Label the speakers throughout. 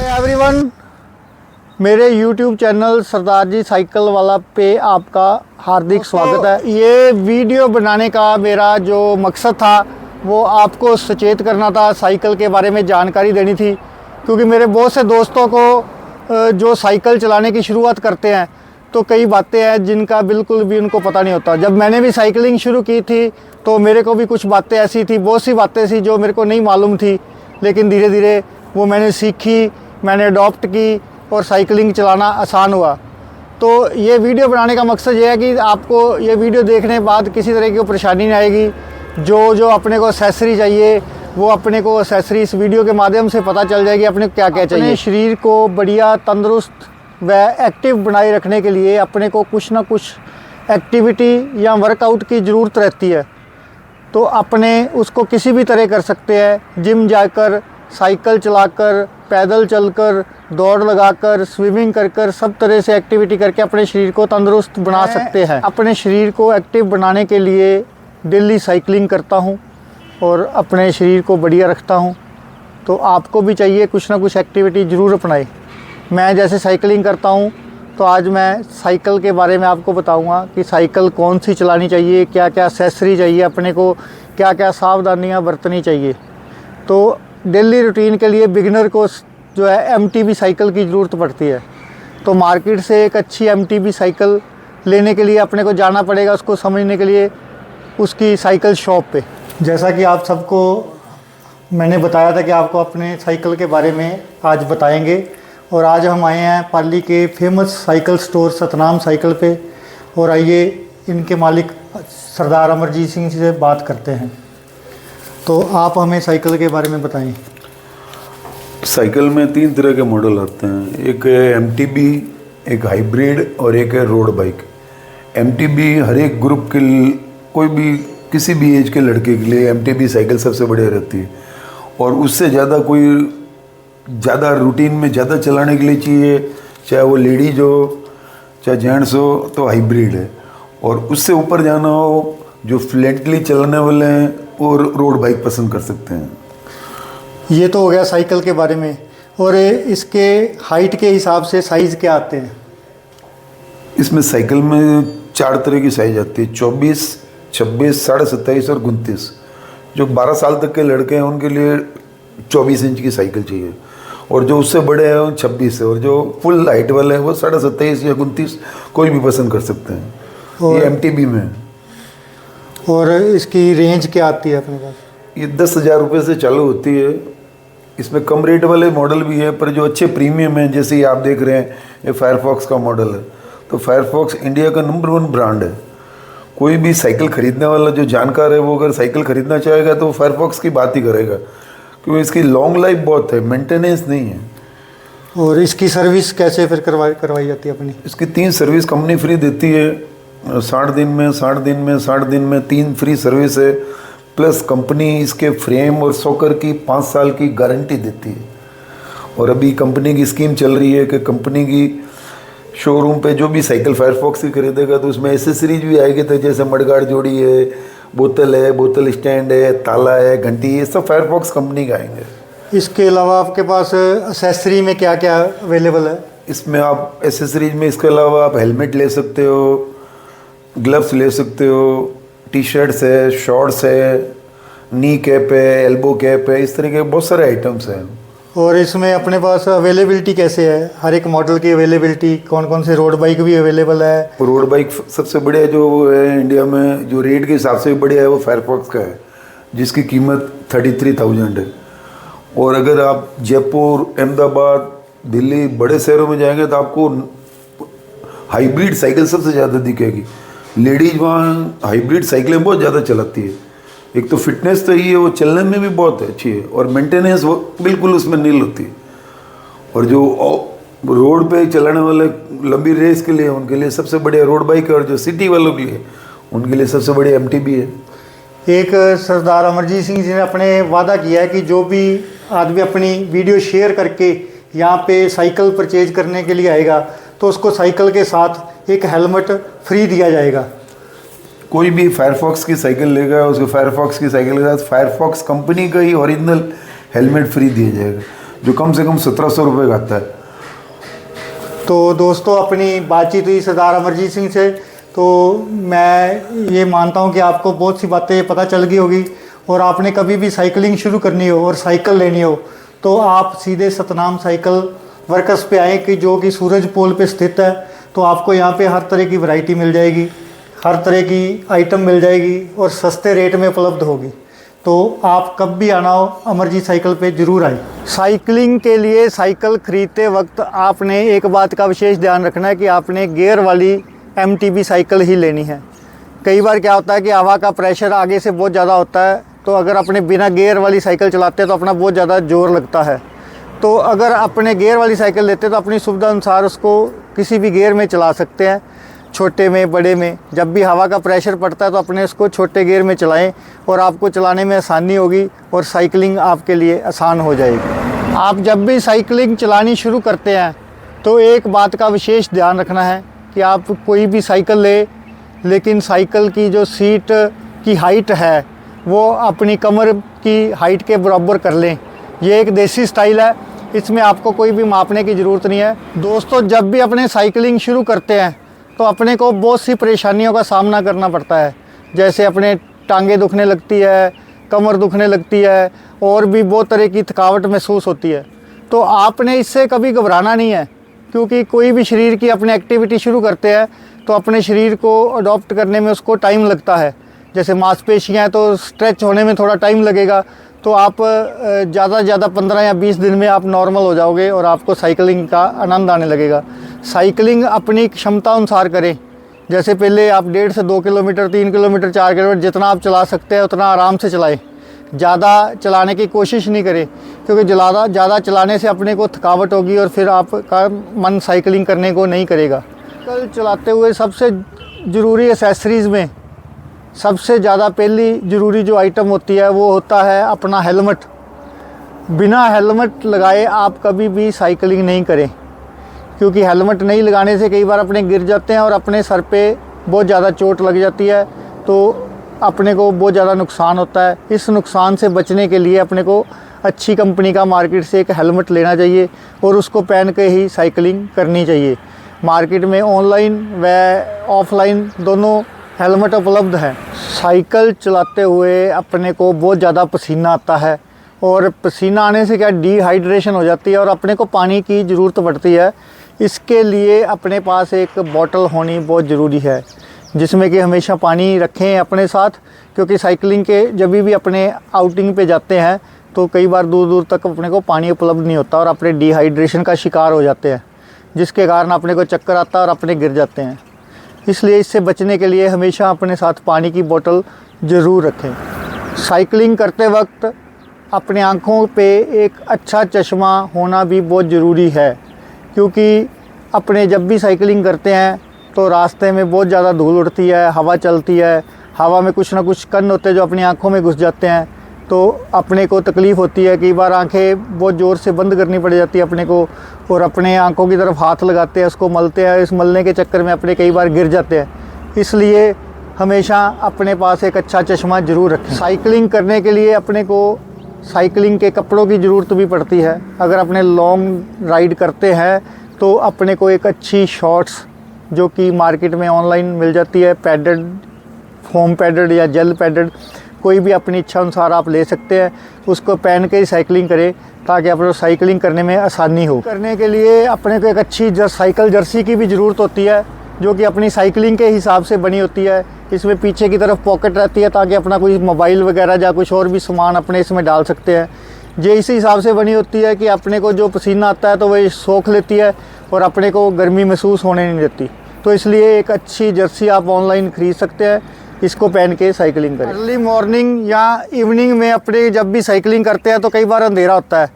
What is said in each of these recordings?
Speaker 1: Everyone, मेरे YouTube channel सरदार जी cycle वाला पे आपका हार्दिक स्वागत है। ये वीडियो बनाने का मेरा जो मकसद था वो आपको सचेत करना था, साइकिल के बारे में जानकारी देनी थी, क्योंकि मेरे बहुत से दोस्तों को जो साइकिल चलाने की शुरुआत करते हैं तो कई बातें हैं जिनका बिल्कुल भी उनको पता नहीं होता। जब मैंने भी साइकिलिंग शुरू की थी तो मेरे को भी कुछ बातें ऐसी थी, बहुत सी बातें थी जो मेरे को नहीं मालूम थी, लेकिन धीरे धीरे वो मैंने सीखी, मैंने अडॉप्ट की और साइकिलिंग चलाना आसान हुआ। तो ये वीडियो बनाने का मकसद ये है कि आपको ये वीडियो देखने के बाद किसी तरह की परेशानी नहीं आएगी। जो अपने को एक्सेसरी चाहिए वो अपने को एक्सेसरी इस वीडियो के माध्यम से पता चल जाएगी अपने को क्या क्या चाहिए। अपने शरीर को बढ़िया तंदुरुस्त व एक्टिव बनाए रखने के लिए अपने को कुछ ना कुछ एक्टिविटी या वर्कआउट की ज़रूरत रहती है। तो अपने उसको किसी भी तरह कर सकते हैं, जिम जाकर, साइकिल चलाकर, पैदल चलकर, दौड़ लगाकर, स्विमिंग कर सब तरह से एक्टिविटी करके अपने शरीर को तंदुरुस्त बना सकते हैं। अपने शरीर को एक्टिव बनाने के लिए डेली साइकिलिंग करता हूं और अपने शरीर को बढ़िया रखता हूं। तो आपको भी चाहिए कुछ ना कुछ एक्टिविटी ज़रूर अपनाएं। मैं जैसे साइकिलिंग करता हूं तो आज मैं साइकिल के बारे में आपको बताऊंगा कि साइकिल कौन सी चलानी चाहिए, क्या क्या एक्सेसरी चाहिए अपने को, क्या क्या सावधानियां बरतनी चाहिए। तो डेली रूटीन के लिए बिगिनर को जो है एमटीबी साइकिल की ज़रूरत पड़ती है। तो मार्केट से एक अच्छी एमटीबी साइकिल लेने के लिए अपने को जाना पड़ेगा, उसको समझने के लिए उसकी साइकिल शॉप पे। जैसा कि आप सबको मैंने बताया था कि आपको अपने साइकिल के बारे में आज बताएंगे, और आज हम आए हैं पाली के famous cycle store Satnam cycle पे, और आइए इनके मालिक सरदार अमरजीत सिंह से बात करते हैं। तो आप हमें साइकिल के बारे में बताएं।
Speaker 2: साइकिल में 3 तरह के मॉडल आते हैं, एक है एमटीबी, एक हाइब्रिड और एक है रोड बाइक। एमटीबी हर एक ग्रुप के कोई भी किसी भी एज के लड़के के लिए एमटीबी साइकिल सबसे बढ़िया रहती है, और उससे ज़्यादा कोई ज़्यादा रूटीन में ज़्यादा चलाने के लिए चाहिए, चाहे वो लेडीज हो चाहे जेंट्स हो, तो हाइब्रिड है। और उससे ऊपर जाना हो जो फ्लैटली चलाने वाले हैं और रोड बाइक पसंद कर सकते हैं।
Speaker 1: ये तो हो गया साइकिल के बारे में। और इसके हाइट के हिसाब से साइज़ क्या आते हैं?
Speaker 2: इसमें साइकिल में 4 तरह की साइज आती है, 24, 26, 27.5 और 29। जो 12 साल तक के लड़के हैं उनके लिए 24 इंच की साइकिल चाहिए, और जो उससे बड़े हैं वो 26 है, और जो फुल हाइट वाले हैं वो 27.5 या 29 कोई भी पसंद कर सकते हैं। ये एमटीबी में है।
Speaker 1: और इसकी रेंज क्या आती है अपने पास?
Speaker 2: ये 10,000 रुपये से चालू होती है। इसमें कम रेट वाले मॉडल भी है, पर जो अच्छे प्रीमियम हैं, जैसे आप देख रहे हैं ये फायरफॉक्स का मॉडल है। तो फायरफॉक्स इंडिया का नंबर 1 ब्रांड है। कोई भी साइकिल खरीदने वाला जो जानकार है वो अगर साइकिल खरीदना चाहेगा तो फायरफॉक्स की बात ही करेगा, क्योंकि इसकी लॉन्ग लाइफ बहुत है, मेंटेनेंस नहीं है।
Speaker 1: और इसकी सर्विस कैसे फिर करवाई जाती है अपनी?
Speaker 2: इसकी 3 सर्विस कंपनी फ्री देती है, 60 दिन में, 60 दिन में, 60 दिन में 3 फ्री सर्विस है, प्लस कंपनी इसके फ्रेम और सॉकर की 5 साल की गारंटी देती है। और अभी कंपनी की स्कीम चल रही है कि कंपनी की शोरूम पे जो भी साइकिल फायरफॉक्स की खरीदेगा तो उसमें एसेसरीज भी आएगी, तो जैसे मडगार्ड जोड़ी है, बोतल स्टैंड है, ताला है, घंटी, ये सब फायरफॉक्स कंपनी के आएंगे।
Speaker 1: इसके अलावा आपके पास एक्सेसरी में क्या क्या अवेलेबल है?
Speaker 2: इसमें आप एसेसरीज में इसके अलावा आप हेलमेट ले सकते हो, ग्लव्स ले सकते हो, टी शर्ट्स है, शॉर्ट्स है, नी कैप है, एल्बो कैप है, इस तरह के बहुत सारे आइटम्स हैं।
Speaker 1: और इसमें अपने पास अवेलेबिलिटी कैसे है? हर एक मॉडल की अवेलेबिलिटी, कौन कौन से रोड बाइक भी अवेलेबल है?
Speaker 2: रोड बाइक सबसे बढ़िया जो है इंडिया में, जो रेट के हिसाब से भी बढ़िया है, वो फायरफॉक्स का है, जिसकी कीमत 33,000 है। और अगर आप जयपुर, अहमदाबाद, दिल्ली, बड़े शहरों में जाएंगे तो आपको हाइब्रिड साइकिल सबसे ज़्यादा दिखेगी। लेडीज वहाँ हाइब्रिड साइकिलें बहुत ज़्यादा चलाती है। एक तो फिटनेस तो ही है, वो चलने में भी बहुत अच्छी है, और मेंटेनेंस वो बिल्कुल उसमें नील होती है। और जो रोड पे चलाने वाले लंबी रेस के लिए उनके लिए सबसे बढ़िया रोड बाइक है, और जो सिटी वालों के लिए उनके लिए सबसे बढ़िया एमटीबी है।
Speaker 1: एक सरदार अमरजीत सिंह जी ने अपने वादा किया है कि जो भी आदमी अपनी वीडियो शेयर करके यहाँ पे साइकिल परचेज करने के लिए आएगा तो उसको साइकिल के साथ एक हेलमेट फ्री दिया जाएगा।
Speaker 2: कोई भी फायरफॉक्स की साइकिल लेगा उसको फायरफॉक्स की साइकिल के साथ फायरफॉक्स कंपनी का ही ओरिजिनल हेलमेट फ्री दिया जाएगा। जो कम से कम 1700 रुपये का आता है।
Speaker 1: तो दोस्तों अपनी बातचीत हुई सरदार अमरजीत सिंह से, तो मैं ये मानता हूँ कि आपको बहुत सी बातें पता चल गई होगी। और आपने कभी भी साइकिलिंग शुरू करनी हो और साइकिल लेनी हो तो आप सीधे सतनाम साइकिल वर्कर्स पे आएँ कि जो कि सूरज पोल पे स्थित है। तो आपको यहाँ पे हर तरह की वैरायटी मिल जाएगी, हर तरह की आइटम मिल जाएगी और सस्ते रेट में उपलब्ध होगी। तो आप कब भी आना हो अमरजीत साइकिल पे ज़रूर आए। साइकिलिंग के लिए साइकिल ख़रीदते वक्त आपने एक बात का विशेष ध्यान रखना है कि आपने गियर वाली MTB साइकिल ही लेनी है। कई बार क्या होता है कि हवा का प्रेशर आगे से बहुत ज़्यादा होता है, तो अगर अपने बिना गियर वाली साइकिल चलाते हैं तो अपना बहुत ज़्यादा जोर लगता है। तो अगर अपने गियर वाली साइकिल लेते तो अपनी सुविधा अनुसार उसको किसी भी गियर में चला सकते हैं, छोटे में बड़े में। जब भी हवा का प्रेशर पड़ता है तो अपने उसको छोटे गियर में चलाएं और आपको चलाने में आसानी होगी और साइकिलिंग आपके लिए आसान हो जाएगी। आप जब भी साइकिलिंग चलानी शुरू करते हैं तो एक बात का विशेष ध्यान रखना है कि आप कोई भी साइकिल ले, लेकिन साइकिल की जो सीट की हाइट है वो अपनी कमर की हाइट के बराबर कर लें। ये एक देसी स्टाइल है, इसमें आपको कोई भी मापने की ज़रूरत नहीं है। दोस्तों जब भी अपने साइकिलिंग शुरू करते हैं तो अपने को बहुत सी परेशानियों का सामना करना पड़ता है, जैसे अपने टांगें दुखने लगती है, कमर दुखने लगती है और भी बहुत तरह की थकावट महसूस होती है। तो आपने इससे कभी घबराना नहीं है, क्योंकि कोई भी शरीर की अपनी एक्टिविटी शुरू करते हैं तो अपने शरीर को अडॉप्ट करने में उसको टाइम लगता है। जैसे मांसपेशियाँ हैं तो स्ट्रेच होने में थोड़ा टाइम लगेगा, तो आप ज़्यादा से ज़्यादा 15 या 20 दिन में आप नॉर्मल हो जाओगे और आपको साइकिलिंग का आनंद आने लगेगा। साइकिलिंग अपनी क्षमता अनुसार करें, जैसे पहले आप 1.5 से 2 किलोमीटर, 3 किलोमीटर, 4 किलोमीटर जितना आप चला सकते हैं उतना आराम से चलाएं। ज़्यादा चलाने की कोशिश नहीं करें, क्योंकि ज़्यादा चलाने से अपने को थकावट होगी और फिर आपका मन साइकिलिंग करने को नहीं करेगा। साइकिल चलाते हुए सबसे ज़रूरी एक्सेसरीज़ में सबसे ज़्यादा पहली ज़रूरी जो आइटम होती है वो होता है अपना हेलमेट। बिना हेलमेट लगाए आप कभी भी साइकिलिंग नहीं करें, क्योंकि हेलमेट नहीं लगाने से कई बार अपने गिर जाते हैं और अपने सर पे बहुत ज़्यादा चोट लग जाती है, तो अपने को बहुत ज़्यादा नुकसान होता है। इस नुकसान से बचने के लिए अपने को अच्छी कंपनी का मार्केट से एक हेलमेट लेना चाहिए और उसको पहन के ही साइकिलिंग करनी चाहिए। मार्केट में ऑनलाइन व ऑफलाइन दोनों हेलमेट उपलब्ध है। साइकिल चलाते हुए अपने को बहुत ज़्यादा पसीना आता है और पसीना आने से क्या डिहाइड्रेशन हो जाती है और अपने को पानी की ज़रूरत पड़ती है। इसके लिए अपने पास एक बोतल होनी बहुत ज़रूरी है, जिसमें कि हमेशा पानी रखें अपने साथ, क्योंकि साइकिलिंग के जब भी अपने आउटिंग पे जाते हैं तो कई बार दूर दूर तक अपने को पानी उपलब्ध नहीं होता और अपने डिहाइड्रेशन का शिकार हो जाते हैं, जिसके कारण अपने को चक्कर आता है और अपने गिर जाते हैं। इसलिए इससे बचने के लिए हमेशा अपने साथ पानी की बोतल ज़रूर रखें। साइकिलिंग करते वक्त अपने आँखों पे एक अच्छा चश्मा होना भी बहुत ज़रूरी है, क्योंकि अपने जब भी साइकिलिंग करते हैं तो रास्ते में बहुत ज़्यादा धूल उड़ती है, हवा चलती है, हवा में कुछ ना कुछ कण होते हैं जो अपनी आँखों में घुस जाते हैं, तो अपने को तकलीफ़ होती है। कई बार आंखें बहुत ज़ोर से बंद करनी पड़ जाती है अपने को और अपने आंखों की तरफ हाथ लगाते हैं, उसको मलते हैं। इस मलने के चक्कर में अपने कई बार गिर जाते हैं। इसलिए हमेशा अपने पास एक अच्छा चश्मा ज़रूर रखें। साइकिलिंग करने के लिए अपने को साइकिलिंग के कपड़ों की ज़रूरत भी पड़ती है। अगर अपने लॉन्ग राइड करते हैं तो अपने को एक अच्छी शॉर्ट्स जो कि मार्केट में ऑनलाइन मिल जाती है, पैडेड, फोम पैडेड या जेल पैडेड, कोई भी अपनी इच्छा अनुसार आप ले सकते हैं। उसको पहन के ही साइकिलिंग करें ताकि अपने साइकिलिंग करने में आसानी हो। करने के लिए अपने को एक अच्छी साइकिल जर्सी की भी ज़रूरत होती है, जो कि अपनी साइकिलिंग के हिसाब से बनी होती है। इसमें पीछे की तरफ पॉकेट रहती है ताकि अपना कोई मोबाइल वगैरह या कुछ और भी सामान अपने इसमें डाल सकते हैं। ये इसी हिसाब से बनी होती है कि अपने को जो पसीना आता है तो वह सोख लेती है और अपने को गर्मी महसूस होने नहीं देती। तो इसलिए एक अच्छी जर्सी आप ऑनलाइन ख़रीद सकते हैं, इसको पहन के साइकिलिंग करें। अर्ली मॉर्निंग या इवनिंग में अपने जब भी साइकिलिंग करते हैं तो कई बार अंधेरा होता है,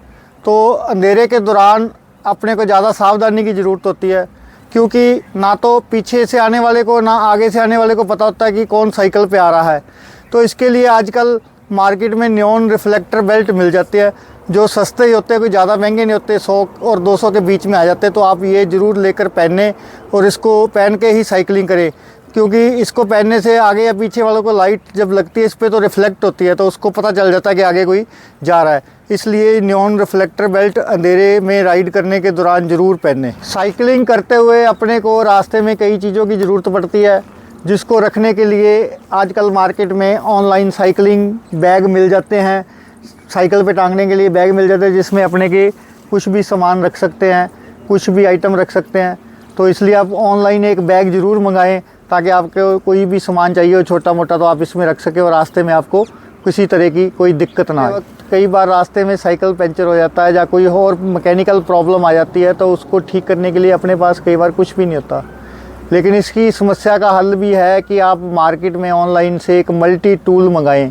Speaker 1: तो अंधेरे के दौरान अपने को ज़्यादा सावधानी की ज़रूरत होती है, क्योंकि ना तो पीछे से आने वाले को ना आगे से आने वाले को पता होता है कि कौन साइकिल पे आ रहा है। तो इसके लिए आजकल मार्केट में नियॉन रिफ्लेक्टर बेल्ट मिल जाते हैं, जो सस्ते ही होते हैं, कोई ज़्यादा महंगे नहीं होते, 100 और 200 के बीच में आ जाते हैं। तो आप ये ज़रूर लेकर पहने और इसको पहन के ही साइकिलिंग करें क्योंकि इसको पहनने से आगे या पीछे वालों को लाइट जब लगती है इस पर तो रिफ्लेक्ट होती है, तो उसको पता चल जाता है कि आगे कोई जा रहा है। इसलिए नियॉन रिफ्लेक्टर बेल्ट अंधेरे में राइड करने के दौरान ज़रूर पहने। साइकिलिंग करते हुए अपने को रास्ते में कई चीज़ों की ज़रूरत पड़ती है, जिसको रखने के लिए आजकल मार्केट में ऑनलाइन साइकिलिंग बैग मिल जाते हैं। साइकिल पे टांगने के लिए बैग मिल जाते हैं, जिसमें अपने के कुछ भी सामान रख सकते हैं, कुछ भी आइटम रख सकते हैं। तो इसलिए आप ऑनलाइन एक बैग ज़रूर मंगाएं, ताकि आपको कोई भी सामान चाहिए हो छोटा मोटा तो आप इसमें रख सकें और रास्ते में आपको किसी तरह की कोई दिक्कत ना आए। कई बार रास्ते में साइकिल पंचर हो जाता है या कोई और मैकेनिकल प्रॉब्लम आ जाती है, तो उसको ठीक करने के लिए अपने पास कई बार कुछ भी नहीं होता। लेकिन इसकी समस्या का हल भी है कि आप मार्केट में ऑनलाइन से एक मल्टी टूल मंगाएं।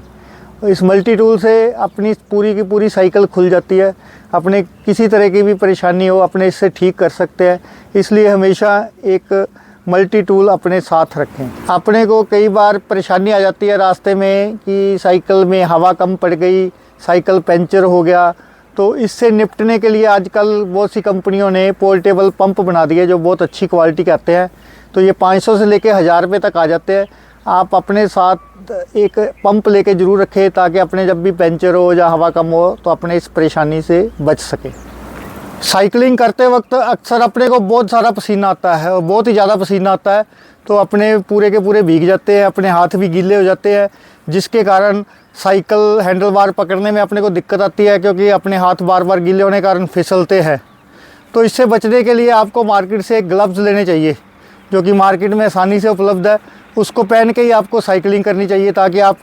Speaker 1: इस मल्टी टूल से अपनी पूरी की पूरी साइकिल खुल जाती है। अपने किसी तरह की भी परेशानी हो अपने इससे ठीक कर सकते हैं। इसलिए हमेशा एक मल्टी टूल अपने साथ रखें। अपने को कई बार परेशानी आ जाती है रास्ते में कि साइकिल में हवा कम पड़ गई, साइकिल पंचर हो गया। तो इससे निपटने के लिए आजकल बहुत सी कंपनियों ने पोर्टेबल पंप बना दिए जो बहुत अच्छी क्वालिटी के आते हैं। तो ये 500 से लेके 1000 रुपये तक आ जाते हैं। आप अपने साथ एक पंप लेके ज़रूर रखें, ताकि अपने जब भी पंचर हो या हवा कम हो तो अपने इस परेशानी से बच सके। साइकिलिंग करते वक्त अक्सर अपने को बहुत सारा पसीना आता है और बहुत ही ज़्यादा पसीना आता है, तो अपने पूरे के पूरे भीग जाते हैं, अपने हाथ भी गीले हो जाते हैं, जिसके कारण साइकिल हैंडल बार पकड़ने में अपने को दिक्कत आती है, क्योंकि अपने हाथ बार बार गीले होने के कारण फिसलते हैं। तो इससे बचने के लिए आपको मार्केट से ग्लव्स लेने चाहिए, जो कि मार्केट में आसानी से उपलब्ध है। उसको पहन के ही आपको साइकिलिंग करनी चाहिए, ताकि आप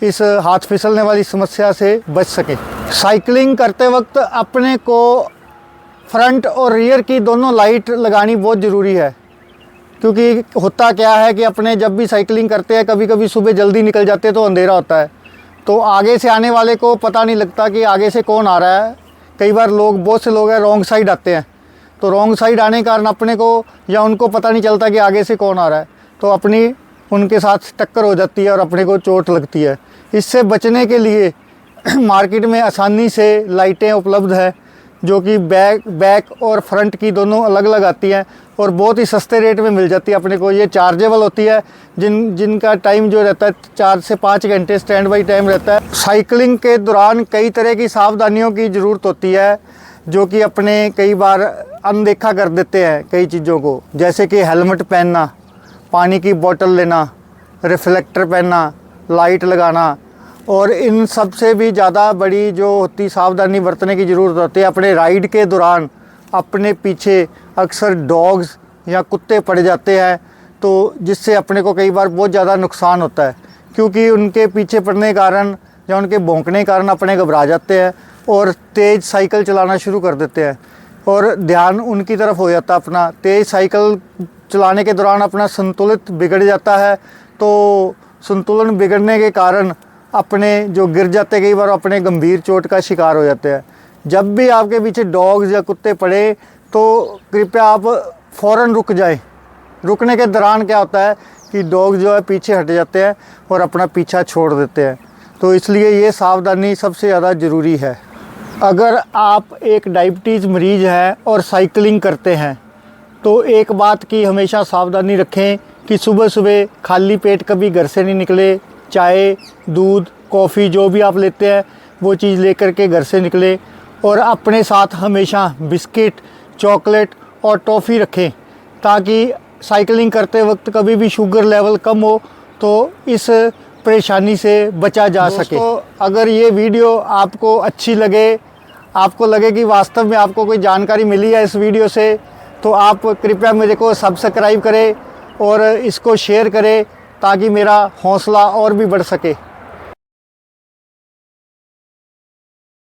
Speaker 1: इस हाथ फिसलने वाली समस्या से बच सकें। साइकिलिंग करते वक्त अपने को फ्रंट और रियर की दोनों लाइट लगानी बहुत ज़रूरी है, क्योंकि होता क्या है कि अपने जब भी साइकिलिंग करते हैं कभी कभी सुबह जल्दी निकल जाते हैं तो अंधेरा होता है, तो आगे से आने वाले को पता नहीं लगता कि आगे से कौन आ रहा है। कई बार बहुत से लोग हैं रॉन्ग साइड आते हैं, तो रॉन्ग साइड आने के कारण अपने को या उनको पता नहीं चलता कि आगे से कौन आ रहा है, तो अपनी उनके साथ टक्कर हो जाती है और अपने को चोट लगती है। इससे बचने के लिए मार्केट में आसानी से लाइटें उपलब्ध है, जो कि बैक और फ्रंट की दोनों अलग अलग आती हैं और बहुत ही सस्ते रेट में मिल जाती है अपने को। ये चार्जेबल होती है, जिनका टाइम जो रहता है 4 से 5 घंटे स्टैंड बाई टाइम रहता है। साइकिलिंग के दौरान कई तरह की सावधानियों की ज़रूरत होती है, जो कि अपने कई बार अनदेखा कर देते हैं कई चीज़ों को, जैसे कि हेलमेट पहनना, पानी की बोतल लेना, रिफ्लेक्टर पहनना, लाइट लगाना। और इन सब से भी ज़्यादा बड़ी जो होती सावधानी बरतने की ज़रूरत होती है, अपने राइड के दौरान अपने पीछे अक्सर डॉग्स या कुत्ते पड़ जाते हैं, तो जिससे अपने को कई बार बहुत ज़्यादा नुकसान होता है, क्योंकि उनके पीछे पड़ने के कारण या उनके भौंकने के कारण अपने घबरा जाते हैं और तेज़ साइकिल चलाना शुरू कर देते हैं और ध्यान उनकी तरफ हो जाता है अपना। तेज़ साइकिल चलाने के दौरान अपना संतुलित बिगड़ जाता है, तो संतुलन बिगड़ने के कारण अपने जो गिर जाते हैं, कई बार अपने गंभीर चोट का शिकार हो जाते हैं। जब भी आपके पीछे डॉग्स या कुत्ते पड़े तो कृपया आप फ़ौरन रुक जाएं। रुकने के दौरान क्या होता है कि डॉग जो है पीछे हट जाते हैं और अपना पीछा छोड़ देते हैं, तो इसलिए ये सावधानी सबसे ज़्यादा ज़रूरी है। अगर आप एक डायबिटीज़ मरीज़ हैं और साइकिलिंग करते हैं, तो एक बात की हमेशा सावधानी रखें कि सुबह सुबह खाली पेट कभी घर से नहीं निकले। चाय, दूध, कॉफ़ी जो भी आप लेते हैं वो चीज़ लेकर के घर से निकले, और अपने साथ हमेशा बिस्किट, चॉकलेट और टॉफ़ी रखें, ताकि साइकिलिंग करते वक्त कभी भी शुगर लेवल कम हो तो इस परेशानी से बचा जा सके। अगर ये वीडियो आपको अच्छी लगे, आपको लगे कि वास्तव में आपको कोई जानकारी मिली है इस वीडियो से, तो आप कृपया मेरे को सब्सक्राइब करें और इसको शेयर करें, ताकि मेरा हौसला और भी बढ़ सके।